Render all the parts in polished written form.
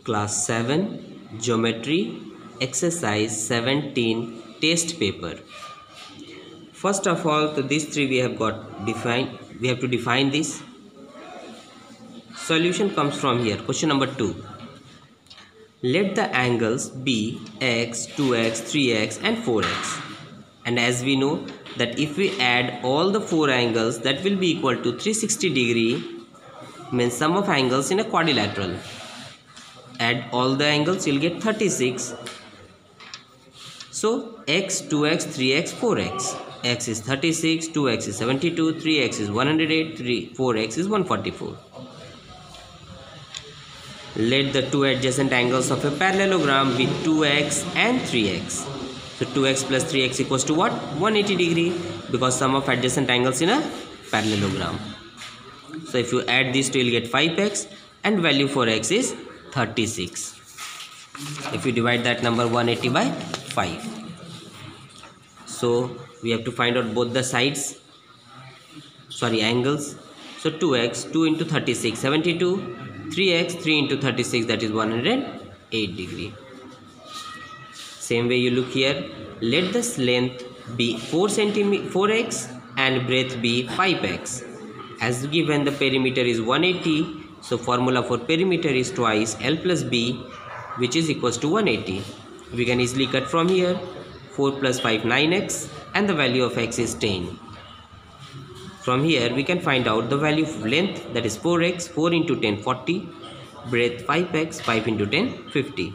Class 7 Geometry Exercise 17 Test Paper. First of all, to these three we have to define this. Solution comes from here. Question number 2. Let the angles be x, 2x, 3x and 4x. And as we know that if we add all the four angles, that will be equal to 360 degree, means sum of angles in a quadrilateral. Add all the angles, you'll get 36. So x, 2x, 3x, 4x. X is 36, 2x is 72, 3x is 108, 4x is 144. Let the two adjacent angles of a parallelogram be 2x and 3x. So 2x plus 3x equals to what? 180 degree, because sum of adjacent angles in a parallelogram. So if you add these two, you'll get 5x and value for x is 36. If you divide that number 180 by 5. So we have to find out both the angles. So 2x, 2 into 36, 72. 3x, 3 into 36, that is 108 degree. Same way you look here. Let this length be 4x and breadth be 5x. As given, the perimeter is 180. So formula for perimeter is twice L plus B, which is equals to 180. We can easily cut from here. 4 plus 5, 9x, and the value of x is 10. From here we can find out the value of length, that is 4x, 4 into 10, 40. Breadth 5x, 5 into 10, 50.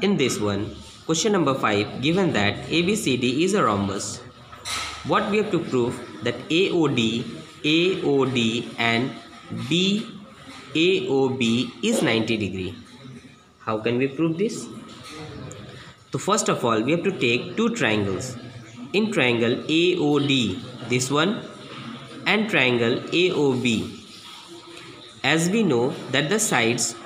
In this one, question number 5, given that ABCD is a rhombus, what we have to prove? That AOD and BAOB is 90 degree. How can we prove this? So first of all, we have to take two triangles. In triangle AOD, this one, and triangle AOB. As we know that the sides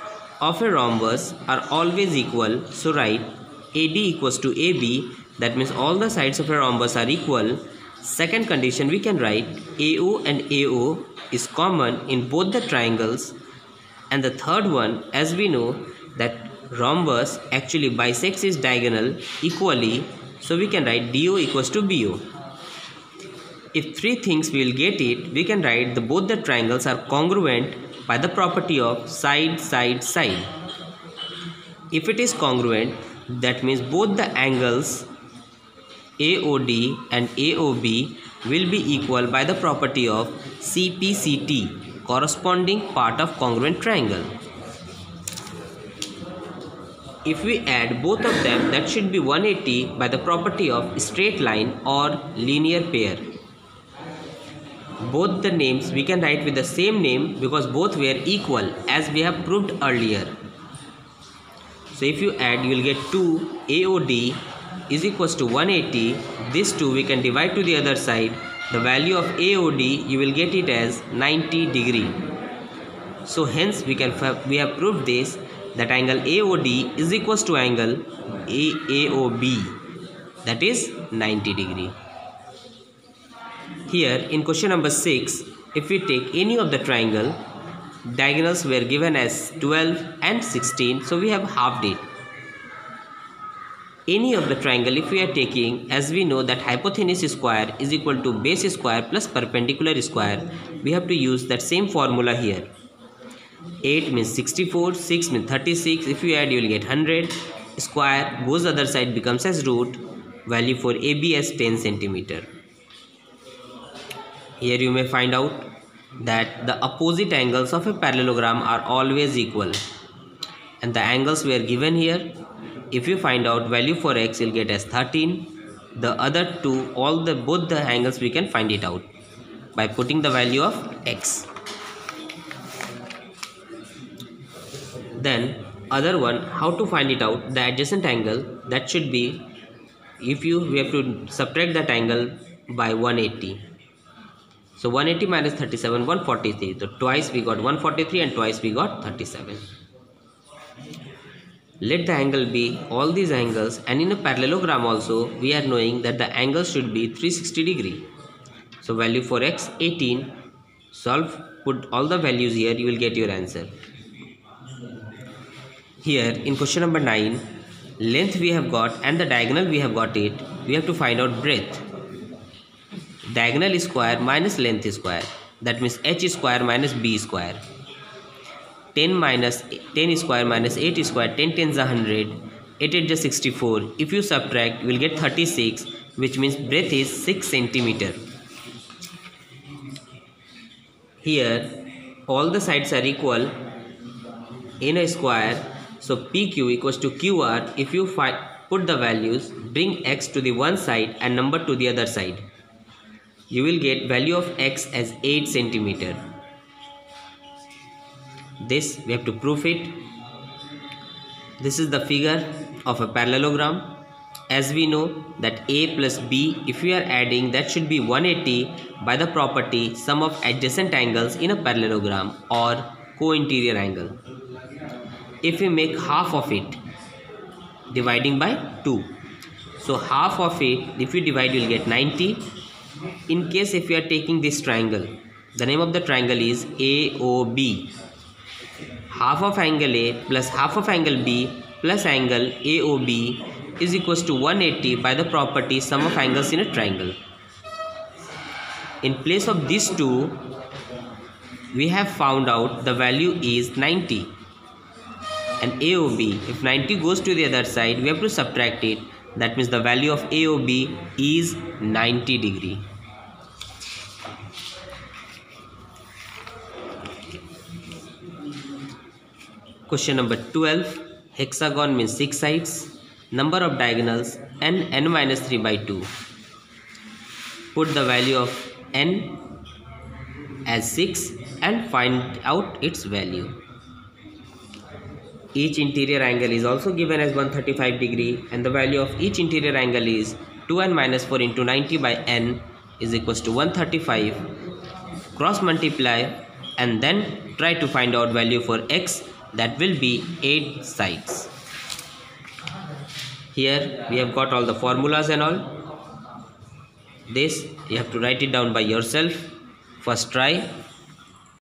of a rhombus are always equal, so write AD equals to AB. That means all the sides of a rhombus are equal. Second condition, we can write AO and AO is common in both the triangles. And the third one, as we know that rhombus actually bisects its diagonal equally, so we can write DO equals to BO. If three things we will get it, we can write both the triangles are congruent by the property of side, side, side. If it is congruent, that means both the angles AOD and AOB will be equal by the property of CPCT, corresponding part of congruent triangle. If we add both of them, that should be 180 by the property of straight line or linear pair. Both the names we can write with the same name because both were equal, as we have proved earlier. So if you add, you will get 2 AOD is equals to 180. This 2 we can divide to the other side. The value of AOD, you will get it as 90 degree. So hence we have proved this, that angle AOD is equals to angle AOB, that is 90 degree. Here in question number 6, if we take any of the triangle, diagonals were given as 12 and 16, so we have halved it. Any of the triangle, if we are taking, as we know that hypotenuse square is equal to base square plus perpendicular square, we have to use that same formula here. 8 means 64, 6 means 36. If you add, you will get 100. Square goes other side, becomes as root. Value for AB as 10 centimeter. Here you may find out that the opposite angles of a parallelogram are always equal, and the angles were given here. If you find out value for x, you'll get as 13. The other two, both the angles we can find it out by putting the value of x. Then other one, how to find it out? The adjacent angle, that should be, we have to subtract that angle by 180. So 180 minus 37, 143. So twice we got 143 and twice we got 37. Let the angle be all these angles, and in a parallelogram also we are knowing that the angle should be 360 degree. So value for x 18. Solve, put all the values here, you will get your answer. Here in question number 9, length we have got and the diagonal we have got it. We have to find out breadth. Diagonal square minus length square. That means h square minus b square. 10 square minus 8 square. 10 tens are 100. 8 8 is 64. If you subtract, you will get 36, which means breadth is 6 centimeter. Here all the sides are equal in a square, so PQ equals to QR. If you put the values, bring x to the one side and number to the other side, you will get value of x as 8 centimeter. This we have to prove it. This is the figure of a parallelogram. As we know that A plus B, if we are adding, that should be 180 by the property sum of adjacent angles in a parallelogram or co-interior angle. If we make half of it, dividing by 2, so half of it, if you divide, you will get 90. In case if we are taking this triangle, the name of the triangle is AOB. Half of angle A plus half of angle B plus angle AOB is equals to 180 by the property sum of angles in a triangle. In place of these two, we have found out the value is 90. And AOB, if 90 goes to the other side, we have to subtract it. That means the value of AOB is 90 degree. Question number 12. Hexagon means 6 sides. Number of diagonals n minus 3 by 2. Put the value of n as 6 and find out its value. Each interior angle is also given as 135 degree and the value of each interior angle is 2n minus 4 into 90 by n is equals to 135. Cross multiply and then try to find out value for x, that will be 8 sides. Here we have got all the formulas and all. This you have to write it down by yourself. First try.